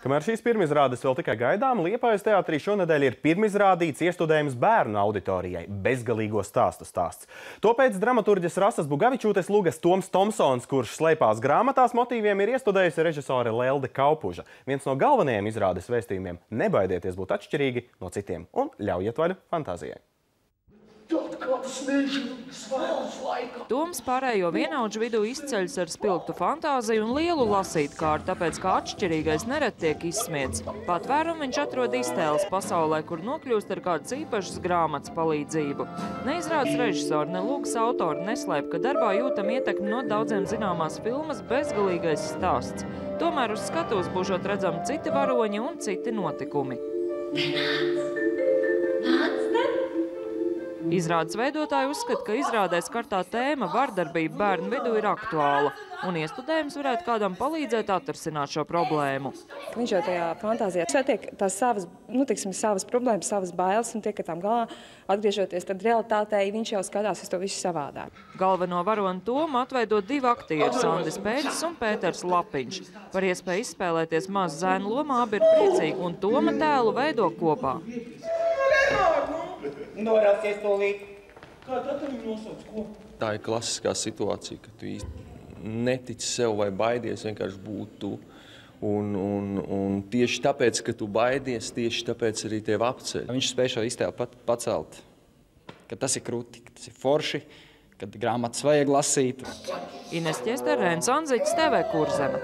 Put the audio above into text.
Kamēr šīs pirmizrādes vēl tikai gaidām, Liepājas teātrī šonedēļ ir pirmizrādīts iestudējums bērnu auditorijai – Bezgalīgo stāstu stāsts. To pēc dramaturģes Rasas Bugavičūtes lūgas Toms Tomsons, kurš slēpās grāmatās motīviem, ir iestudējusi režisore Lelde Kaupuža. Viens no galvenajiem izrādes vēstījumiem – nebaidieties būt atšķirīgi no citiem un ļaujiet vaļu fantāzijai. Toms pārējo vienaudžu vidū izceļas ar spilgtu fantāziju un lielu lasīt kārtu, tāpēc kā atšķirīgais nerad tiek izsmiets. Patvērumu viņš atrod iztēles pasaulē, kur nokļūst ar kādas īpašas grāmatas palīdzību. Neizrādes režisori, ne lūgas autori neslēp, ka darbā jūtam ietekmi no daudziem zināmās filmas Bezgalīgais stāsts. Tomēr uz skatuves būšot redzami citi varoņi un citi notikumi. Izrādes veidotāji uzskata, ka izrādē skartā tēma vardarbība bērnu vidū ir aktuāla, un iestudējums varētu kādam palīdzēt atrisināt šo problēmu. Viņš jau tajā fantāzijā satiek tās savas, savas problēmas, savas bailes, un tiek ar tām galā atgriežoties, tad realitātei viņš jau skatās uz to visu savādāk. Galveno varoni Tomu atveido divi aktieri, Sandis Pēdis un Pēters Lapiņš. Par iespēju izspēlēties mazu zēnu lomā abi ir priecīgi, un Toma tēlu veido kopā. Norācies tūlīt. Kā tad viņu nosauc, ko? Tā ir klasiskā situācija, ka tu īsti netici sev vai baidies vienkārši būt tu. Un tieši tāpēc, ka tu baidies, tieši tāpēc arī tev apceļ. Viņš spēj šo iztēlu pacelt, ka tas ir krūti, ka tas ir forši, kad grāmatas vajag lasīt. Ines Ķester, Rēns Anziķis, TV Kurzeme.